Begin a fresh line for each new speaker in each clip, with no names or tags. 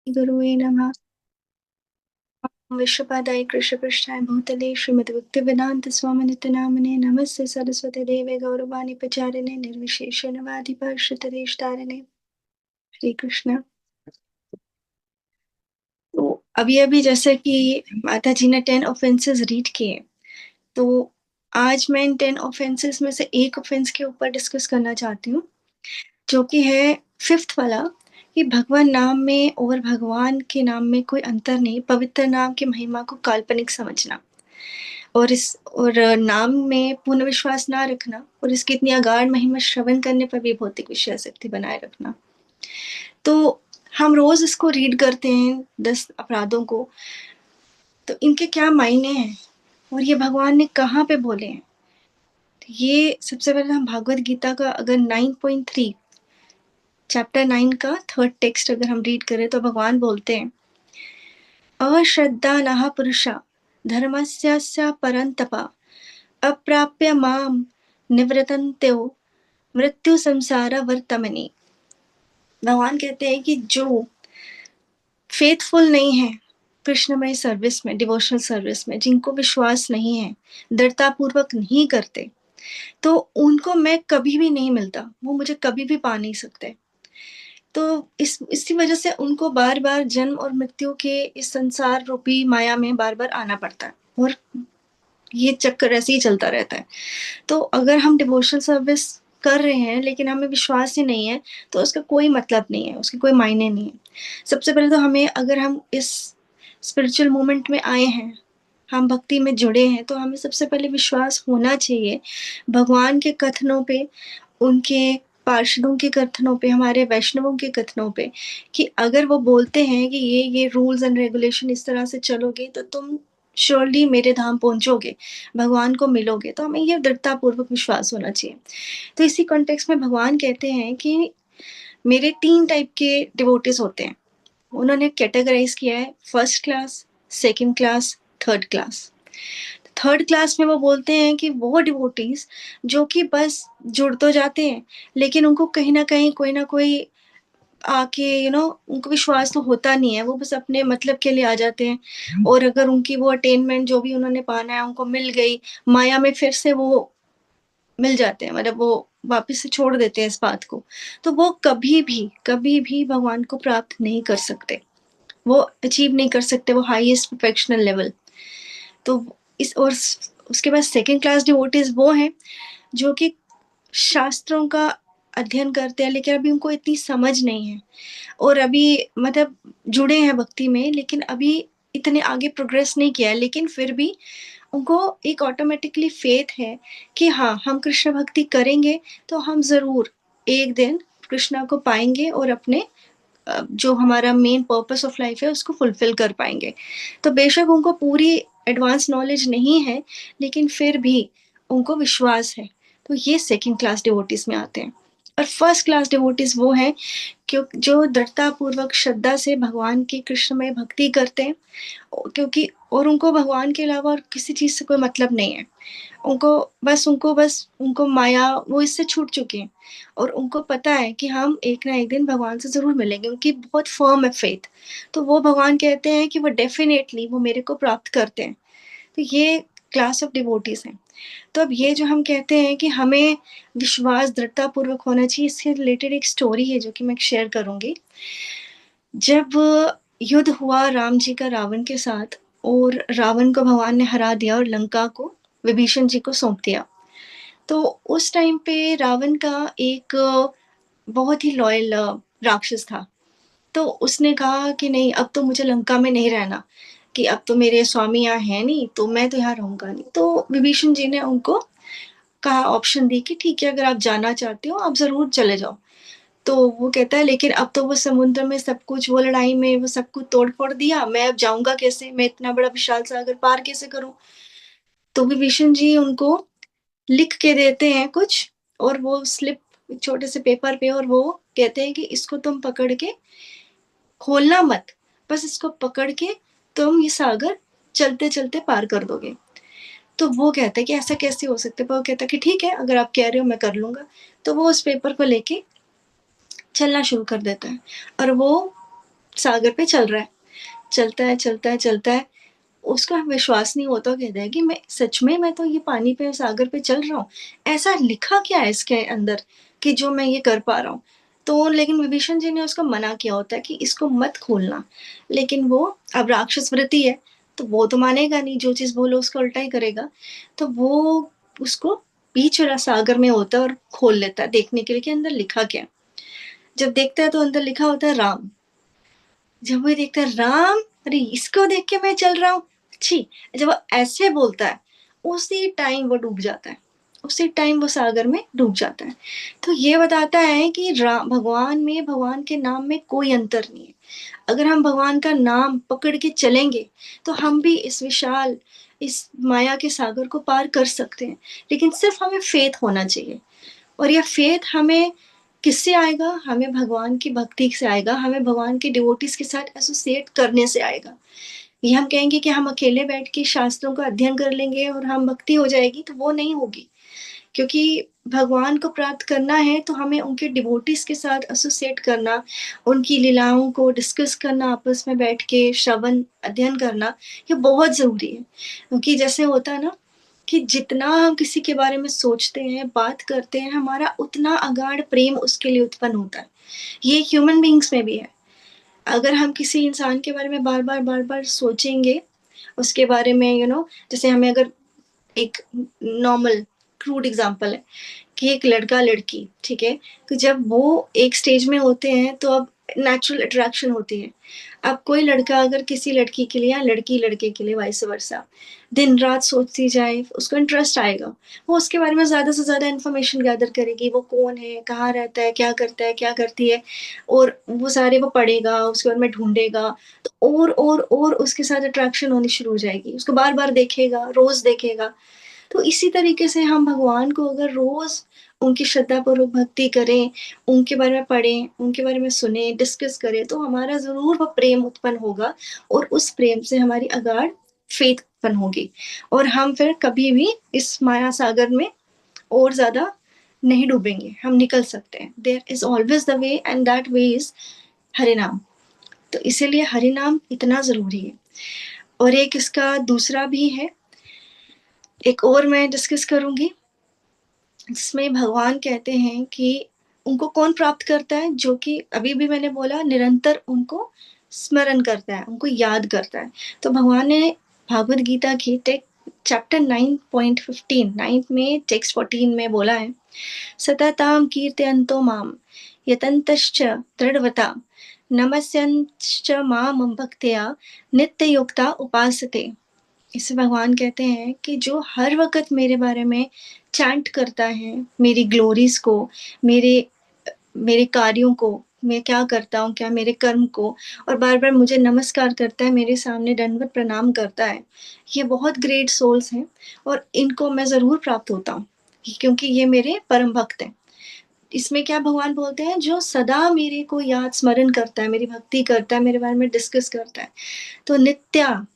गुरुवे नमः। विश्वपादाय कृष्णपृष्ठाय भूतले श्रीमद्भक्तिवेदान्त स्वामिनित्य नामिने नमस्ते सरस्वती देवे गौरवाणी प्रचारिणे निर्विशेषणवादी पार्षदेशतारिणे। हरे कृष्ण। तो अभी अभी जैसे कि माता जी ने 10 ऑफेंसेस रीड किए, तो आज मैं इन 10 ऑफेंसेस में से एक ऑफेंस के ऊपर डिस्कस करना चाहती हूँ, जो कि है 5th वाला, कि भगवान नाम में और भगवान के नाम में कोई अंतर नहीं, पवित्र नाम की महिमा को काल्पनिक समझना और नाम में पूर्ण विश्वास ना रखना और इसकी इतनी अगाध महिमा श्रवण करने पर भी भौतिक विषय शक्ति बनाए रखना। तो हम रोज इसको रीड करते हैं 10 अपराधों को, तो इनके क्या मायने हैं और ये भगवान ने कहाँ पे बोले हैं। तो ये सबसे पहले हम भागवत गीता का अगर 9.3 चैप्टर 9 का 3rd टेक्स्ट अगर हम रीड करें तो भगवान बोलते हैं, अश्रद्धानः पुरुषा धर्मस्यास्य परन्तप अप्राप्य माम निवृत्तन्तो मृत्यु संसार वर्तमनि। भगवान कहते हैं कि जो फेथफुल नहीं है कृष्णमय सर्विस में, डिवोशनल सर्विस में, जिनको विश्वास नहीं है, दृढ़ता पूर्वक नहीं करते, तो उनको मैं कभी भी नहीं मिलता, वो मुझे कभी भी पा नहीं सकते। तो इसी वजह से उनको बार बार जन्म और मृत्यु के इस संसार रूपी माया में बार बार आना पड़ता है और ये चक्कर ऐसे ही चलता रहता है। तो अगर हम डिवोशनल सर्विस कर रहे हैं लेकिन हमें विश्वास ही नहीं है, तो उसका कोई मतलब नहीं है, उसके कोई मायने नहीं है। सबसे पहले तो हमें, अगर हम इस स्पिरिचुअल मूवमेंट में आए हैं, हम भक्ति में जुड़े हैं, तो हमें सबसे पहले विश्वास होना चाहिए भगवान के कथनों पे, उनके पार्षदों के कथनों पे, हमारे वैष्णवों के कथनों पे, कि अगर वो बोलते हैं कि ये रूल्स एंड रेगुलेशन इस तरह से चलोगे तो तुम श्योरली मेरे धाम पहुंचोगे, भगवान को मिलोगे, तो हमें ये दृढ़ता पूर्वक विश्वास होना चाहिए। तो इसी कॉन्टेक्स्ट में भगवान कहते हैं कि मेरे 3 टाइप के डिवोटीज होते हैं। उन्होंने कैटेगराइज किया है 1st class, 2nd class, 3rd class. 3rd class में वो बोलते हैं कि वो डिवोटीज जो कि बस जुड़ तो जाते हैं, लेकिन उनको कहीं ना कहीं कोई ना कोई आके उनको विश्वास तो होता नहीं है, वो बस अपने मतलब के लिए आ जाते हैं, और अगर उनकी वो अटेनमेंट जो भी उन्होंने पाना है उनको मिल गई, माया में फिर से वो मिल जाते हैं, मतलब वो वापस से छोड़ देते हैं इस बात को, तो वो कभी भी भगवान को प्राप्त नहीं कर सकते, वो अचीव नहीं कर सकते वो हाईएस्ट परफेक्शनल लेवल। तो इस और उसके बाद 2nd क्लास डिवोटीज वो हैं जो कि शास्त्रों का अध्ययन करते हैं, लेकिन अभी उनको इतनी समझ नहीं है, और अभी मतलब जुड़े हैं भक्ति में, लेकिन अभी इतने आगे प्रोग्रेस नहीं किया है, लेकिन फिर भी उनको एक ऑटोमेटिकली फेथ है कि हाँ, हम कृष्ण भक्ति करेंगे तो हम जरूर एक दिन कृष्णा को पाएंगे और अपने जो हमारा मेन पर्पस ऑफ लाइफ है उसको फुलफिल कर पाएंगे। तो बेशक उनको पूरी एडवांस नॉलेज नहीं है, लेकिन फिर भी उनको विश्वास है, तो ये 2nd क्लास डिवोटीज में आते हैं। और 1st क्लास डिवोटीज वो हैं जो दृढ़ता पूर्वक श्रद्धा से भगवान की कृष्णमय भक्ति करते हैं, क्योंकि और उनको भगवान के अलावा और किसी चीज से कोई मतलब नहीं है, उनको माया, वो इससे छूट चुके हैं, और उनको पता है कि हम एक ना एक दिन भगवान से जरूर मिलेंगे, उनकी बहुत फर्म है फेथ। तो वो भगवान कहते हैं कि वो डेफिनेटली वो मेरे को प्राप्त करते हैं। तो ये क्लास ऑफ डिवोटीज हैं। तो अब ये जो हम कहते हैं कि हमें विश्वास दृढ़ता पूर्वक होना चाहिए, इससे रिलेटेड एक स्टोरी है जो कि मैं शेयर करूंगी। जब युद्ध हुआ राम जी का रावण के साथ, और रावण को भगवान ने हरा दिया और लंका को विभीषण जी को सौंप दिया, तो उस टाइम पे रावण का एक बहुत ही लॉयल राक्षस था। तो उसने कहा कि नहीं, अब तो मुझे लंका में नहीं रहना, कि अब तो मेरे स्वामी यहाँ है नहीं, तो मैं तो यहाँ रहूंगा नहीं। तो विभीषण जी ने उनको कहा, ऑप्शन दी कि ठीक है, अगर आप जाना चाहते हो आप जरूर चले जाओ। तो वो कहता है, लेकिन अब तो वो समुद्र में सब कुछ, वो लड़ाई में वो सब कुछ तोड़ फोड़ दिया, मैं अब जाऊंगा कैसे, मैं इतना बड़ा विशाल सागर पार कैसे करूं। तो विभीषण जी उनको लिख के देते हैं कुछ, और वो स्लिप छोटे से पेपर पे, और वो कहते हैं कि इसको तुम पकड़ के, खोलना मत, बस इसको पकड़ के तुम ये सागर चलते चलते पार कर दोगे। तो वो कहता है कि ऐसा कैसे हो सकता है, पर वो कहता है कि ठीक है, अगर आप कह रहे हो मैं कर लूंगा। तो वो उस पेपर को लेके चलना शुरू कर देता है, और वो सागर पे चल रहा है, चलता है, चलता है, चलता है। उसको विश्वास नहीं होता, कहता है कि मैं सच में, मैं तो ये पानी पे, सागर पे चल रहा हूँ। ऐसा लिखा क्या है इसके अंदर कि जो मैं ये कर पा रहा हूँ? तो लेकिन विभीषण जी ने उसको मना किया होता है कि इसको मत खोलना। लेकिन वो, अब राक्षस वृत्ति है, तो वो तो मानेगा नहीं, जो चीज़ बोलो उसका उल्टा ही करेगा। तो वो उसको बीच सागर में होता है और खोल लेता है देखने के लिए कि अंदर लिखा क्या है। जब देखता है तो अंदर लिखा होता है राम। जब वो देखता है राम, अरे इसको देख के मैं चल रहा हूँ, छी। जब वो ऐसे बोलता है, उसी टाइम वो डूब जाता है, उसी टाइम वो सागर में डूब जाता है। तो ये बताता है कि राम, भगवान में, भगवान के नाम में कोई अंतर नहीं है। अगर हम भगवान का नाम पकड़ के चलेंगे तो हम भी इस विशाल, इस माया के सागर को पार कर सकते हैं। लेकिन सिर्फ हमें फेथ होना चाहिए। और यह फेथ हमें किससे आएगा? हमें भगवान की भक्ति से आएगा, हमें भगवान के डिवोटीज के साथ एसोसिएट करने से आएगा। ये हम कहेंगे कि हम अकेले बैठ के शास्त्रों का अध्ययन कर लेंगे और हम भक्ति हो जाएगी, तो वो नहीं होगी। क्योंकि भगवान को प्राप्त करना है तो हमें उनके डिवोटीज के साथ एसोसिएट करना, उनकी लीलाओं को डिस्कस करना, आपस में बैठ के श्रवण अध्ययन करना, ये बहुत ज़रूरी है। क्योंकि जैसे होता है ना कि जितना हम किसी के बारे में सोचते हैं, बात करते हैं, हमारा उतना अगाढ़ प्रेम उसके लिए उत्पन्न होता है। ये ह्यूमन बीइंग्स में भी है। अगर हम किसी इंसान के बारे में बार-बार, बार-बार सोचेंगे, उसके बारे में जैसे हमें अगर एक नॉर्मल क्रूड एग्जांपल है कि एक लड़का-लड़की, ठीक है? तो जब वो एक स्टेज में होते हैं तो अब नेचुरल अट्रैक्शन होती है। अब कोई लड़का अगर किसी लड़की के लिए या लड़की लड़के के लिए वाइस वर्सा दिन-रात सोचती जाए, उसको इंटरेस्ट आएगा। वो उसके बारे में ज़्यादा से ज़्यादा इन्फॉर्मेशन गैदर करेगी, वो कौन है, कहाँ रहता है, क्या करता है, क्या करती है, और वो सारे वो पढ़ेगा, उसके बारे में ढूँढेगा, तो और उसके साथ अट्रैक्शन होनी शुरू हो जाएगी। उसको बार-बार देखेगा, रोज़ देखेगा। तो इसी तरीके से हम भगवान को अगर रोज उनकी श्रद्धापूर्वक भक्ति करें, उनके बारे में पढ़ें, उनके बारे में सुने, डिस्कस करें, तो हमारा ज़रूर वो प्रेम उत्पन्न होगा और उस प्रेम से हमारी अगाढ़ फेथ उत्पन्न होगी और हम फिर कभी भी इस माया सागर में और ज़्यादा नहीं डूबेंगे, हम निकल सकते हैं। There is always the way and that way is Harinam. तो इसीलिए हरिनाम इतना ज़रूरी है। और एक इसका दूसरा भी है, एक और मैं डिस्कस करूँगी। जिसमें भगवान कहते हैं कि उनको कौन प्राप्त करता है? जो कि अभी भी मैंने बोला, निरंतर उनको स्मरण करता है, उनको याद करता है। तो भगवान ने भागवत गीता की चैप्टर 9.15, 9 में टेक्स्ट 14 में बोला है, सततां कीर्तयन्तो माम यतन्तश्च दृढ़व्रता नमस्यन्श्च माम भक्त्या नित्ययुक्ता उपासते। इससे भगवान कहते हैं कि जो हर वक़्त मेरे बारे में चैंट करता है, मेरी ग्लोरीज़ को, मेरे मेरे कार्यों को, मैं क्या करता हूँ, क्या मेरे कर्म को, और बार-बार मुझे नमस्कार करता है, मेरे सामने दंडवत प्रणाम करता है। ये बहुत ग्रेट सोल्स हैं और इनको मैं ज़रूर प्राप्त होता हूँ, क्योंकि ये मेरे परम भक्त हैं। इसमें क्या भगवान बोलते हैं, जो सदा मेरे को याद स्मरण करता है, मेरी भक्ति करता है, मेरे बारे में डिस्कस करता है, तो नित्या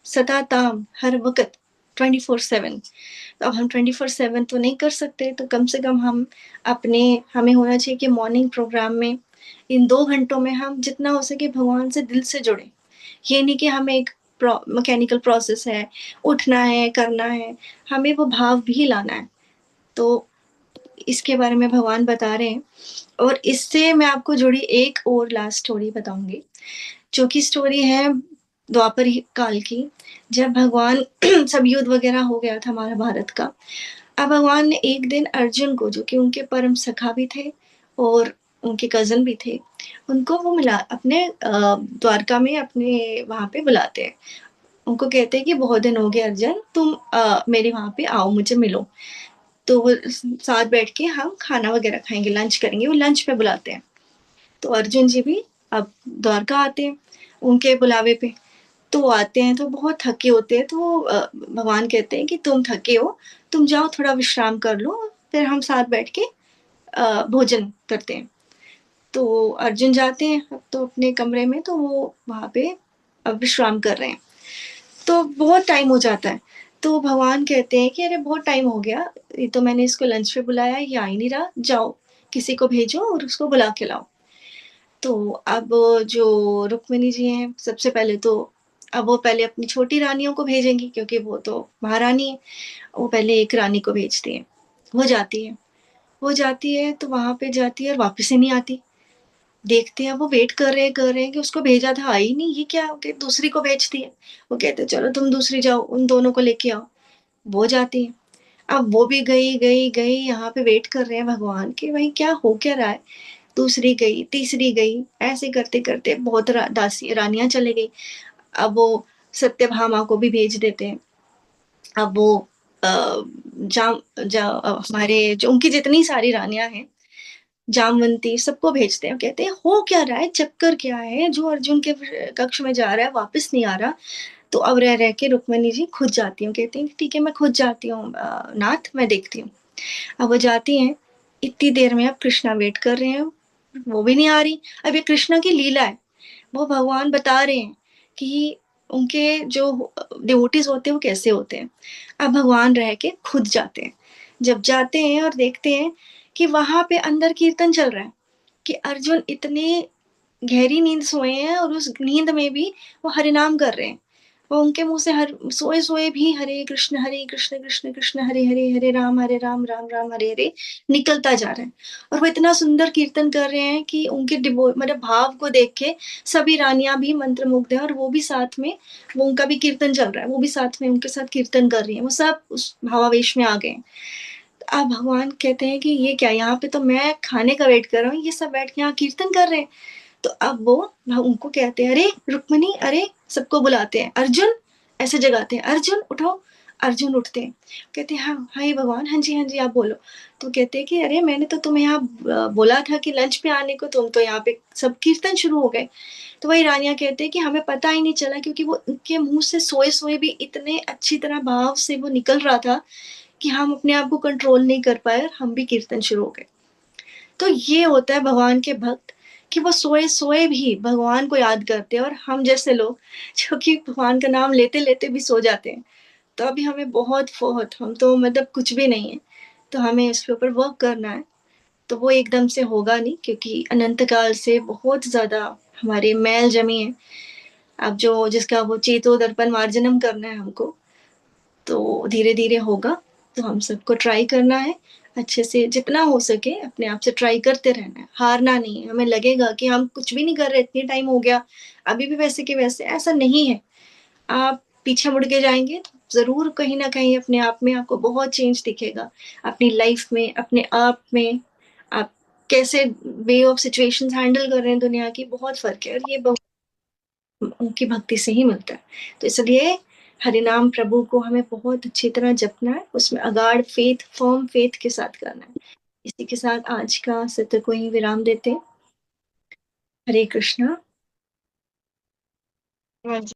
सताताम, हर वक़्त 24/7। तो अब हम 24/7 तो नहीं कर सकते, तो कम से कम हम अपने, हमें होना चाहिए कि मॉर्निंग प्रोग्राम में इन 2 घंटों में हम जितना हो सके भगवान से दिल से जुड़ें। ये नहीं कि हमें एक मैकेनिकल प्रोसेस है, उठना है, करना है, हमें वो भाव भी लाना है। तो इसके बारे में भगवान बता रहे हैं और इससे मैं आपको जुड़ी एक और लास्ट स्टोरी बताऊँगी, जो कि स्टोरी है द्वापर काल की, जब भगवान सब युद्ध वगैरह हो गया था हमारा भारत का। अब भगवान ने एक दिन अर्जुन को, जो कि उनके परम सखा भी थे और उनके कज़न भी थे, उनको वो मिला अपने द्वारका में, अपने वहाँ पे बुलाते हैं। उनको कहते हैं कि बहुत दिन हो गए अर्जुन, तुम मेरे वहाँ पे आओ, मुझे मिलो। तो वो साथ बैठ के हम खाना वगैरह खाएँगे, लंच करेंगे, वो लंच पे बुलाते हैं। तो अर्जुन जी भी अब द्वारका आते हैं उनके बुलावे पे। तो वो आते हैं तो बहुत थके होते हैं, तो भगवान कहते हैं कि तुम थके हो, तुम जाओ थोड़ा विश्राम कर लो, फिर हम साथ बैठ के भोजन करते हैं। तो अर्जुन जाते हैं अब तो अपने कमरे में, तो वो वहाँ पे विश्राम कर रहे हैं। तो बहुत टाइम हो जाता है। तो भगवान कहते हैं कि अरे बहुत टाइम हो गया, ये तो मैंने इसको लंच पे बुलाया, ये आ ही नहीं रहा, जाओ किसी को भेजो और उसको बुला के लाओ। तो अब जो रुक्मिणी जी हैं, सबसे पहले तो अब वो पहले अपनी छोटी रानियों को भेजेंगी क्योंकि वो तो महारानी है। वो पहले एक रानी को भेजती हैं। वो जाती है। वो जाती है तो वहाँ पे जाती है और वापस ही नहीं आती। देखते हैं वो वेट कर रहे हैं कि उसको भेजा था आई नहीं, ये क्या हो गया, दूसरी को भेजती है। वो कहते हैं चलो तुम दूसरी जाओ, उन दोनों को लेके आओ। वो जाती है। अब वो भी गई, यहाँ पे वेट कर रहे हैं भगवान कि भाई क्या हो क्या रहा है। दूसरी गई, तीसरी गई, ऐसे करते-करते बहुत दासी रानियाँ चली गई। अब वो सत्यभामा को भी भेज देते हैं। अब वो अ, हमारे जो उनकी जितनी सारी रानियाँ हैं, जामवंती सबको भेजते हैं। कहते हैं हो क्या रहा है, चक्कर क्या है, जो अर्जुन के कक्ष में जा रहा है वापस नहीं आ रहा। तो अब रह के रुक्मिणी जी खुद जाती हूँ, कहती हैं ठीक है मैं खुद जाती हूँ नाथ, मैं देखती हूँ। अब वो जाती हैं, इतनी देर में अब कृष्णा वेट कर रहे हैं, वो भी नहीं आ रही। अब ये कृष्णा की लीला है, वो भगवान बता रहे हैं कि उनके जो डिवोटीज होते हैं वो कैसे होते हैं। अब भगवान रह के खुद जाते हैं। जब जाते हैं और देखते हैं कि वहां पे अंदर कीर्तन चल रहा है, कि अर्जुन इतने गहरी नींद सोए हैं और उस नींद में भी वो हरिनाम कर रहे हैं। वो उनके मुंह से हर सोए सोए भी हरे कृष्ण कृष्ण कृष्ण हरे हरे, हरे राम राम राम हरे हरे निकलता जा रहा है। और वो इतना सुंदर कीर्तन कर रहे हैं कि उनके डिवो मतलब भाव को देख के सभी रानियां भी मंत्रमुग्ध हैं और वो भी साथ में, वो उनका भी कीर्तन चल रहा है, वो भी साथ में उनके साथ कीर्तन कर रही है, वो सब उस भावावेश में आ गए। अब भगवान कहते हैं कि ये क्या, यहाँ पे तो मैं खाने का वेट कर रहा हूँ, ये सब बैठ के यहाँ कीर्तन कर रहे हैं। तो अब वो उनको कहते हैं अरे रुक्मिणी, अरे सबको बुलाते हैं, अर्जुन ऐसे जगाते हैं, अर्जुन उठो। अर्जुन उठते हैं, कहते हैं हाँ हाँ ये भगवान, हाँ जी आप बोलो। तो कहते हैं कि अरे मैंने तो तुम्हें यहाँ बोला था कि लंच पे आने को, तुम तो यहाँ पे सब कीर्तन शुरू हो गए। तो वही रानियां कहते हैं कि हमें पता ही नहीं चला क्योंकि वो उनके मुंह से सोए सोए भी इतने अच्छी तरह भाव से वो निकल रहा था कि हम अपने आप को कंट्रोल नहीं कर पाए और हम भी कीर्तन शुरू हो गए। तो ये होता है भगवान के भक्त, कि वो सोए सोए भी भगवान को याद करते हैं, और हम जैसे लोग जो कि भगवान का नाम लेते लेते भी सो जाते हैं। तो अभी हमें बहुत बहुत, हम तो मतलब कुछ भी नहीं है, तो हमें इसके ऊपर वर्क करना है। तो वो एकदम से होगा नहीं क्योंकि अनंत काल से बहुत ज्यादा हमारे मैल जमी है। अब जो जिसका वो चेतो दर्पण मार्जनम करना है हमको, तो धीरे धीरे होगा। तो हम सबको ट्राई करना है, अच्छे से जितना हो सके अपने आप से ट्राई करते रहना है, हारना नहीं है। हमें लगेगा कि हम कुछ भी नहीं कर रहे, इतनी टाइम हो गया अभी भी वैसे के वैसे, ऐसा नहीं है। आप पीछे मुड़ के जाएंगे तो जरूर कहीं ना कहीं अपने आप में आपको बहुत चेंज दिखेगा, अपनी लाइफ में, अपने आप में। आप कैसे वे ऑफ सिचुएशंस हैंडल कर रहे हैं दुनिया की, बहुत फर्क है, और ये बहुत उनकी भक्ति से ही मिलता है। तो इसलिए हरिनाम प्रभु को हमें बहुत अच्छी तरह जपना है, उसमें अगाढ़ फेथ, फर्म फेथ के साथ करना है। इसी के साथ आज का सत्र को ही विराम देते हैं। हरे कृष्णा।
हाँ जी।